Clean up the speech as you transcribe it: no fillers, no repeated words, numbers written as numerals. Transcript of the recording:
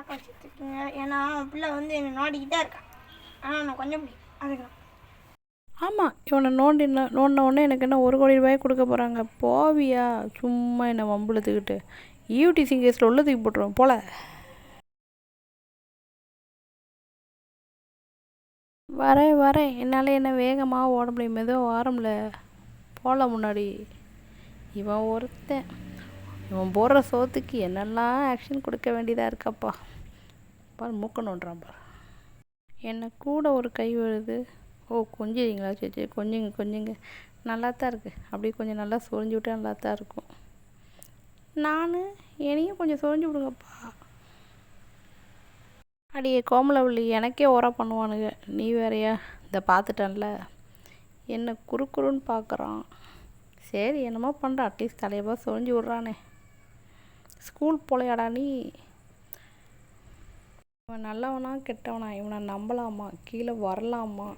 பார்க்க வச்சுட்ருக்கீங்க. ஏன்னா பிள்ளை வந்து என்னை நோண்டிக்கிட்டே இருக்கான். ஆனால் நான் கொஞ்சம் பிடிக்கும் அதுக்கு தான். ஆமாம், இவனை நோண்டின உடனே எனக்கு என்ன 1 கோடி ரூபாய் கொடுக்க போகிறாங்க? போவியா சும்மா என்னை வம்புழுத்துக்கிட்டு. ஈவ்டீசிங் கேஸில் உள்ள தூக்கி போட்டுருவேன் போல. வரேன் என்னால் என்ன வேகமாக ஓட முடியும்? மெதுவாக வாரம்ல போகல முன்னாடி. இவன் ஒருத்தன், இவன் போடுற சோத்துக்கு என்னெல்லாம் ஆக்ஷன் கொடுக்க வேண்டியதாக இருக்கப்பா. பாரு மூக்க நோண்டுறான் பாரு. என்ன கூட ஒரு கை வருது. ஓ கொஞ்சிங்களா? சரி கொஞ்சிங்க. நல்லா தான் இருக்குது. அப்படியே கொஞ்சம் நல்லா சொரிஞ்சு விட்டா நல்லா தான் இருக்கும். என்னையும் கொஞ்சம் சொரிஞ்சு விடுங்கப்பா. அடியே கோமலவள்ளி, எனக்கே ஓரா பண்ணுவானுங்க, நீ வேறையா? இதை பார்த்துட்டேன்ல, என்ன குறுக்குறுன்னு பார்க்குறான். சரி என்னமோ பண்ணுறான், அட்லீஸ்ட் தலையப்பா சொரிஞ்சு விட்றானே. ஸ்கூல் போலையாடா நீ? இவன் நல்லவனா கெட்டவனா? இவனை நம்பலாமா? கீழே வரலாமா?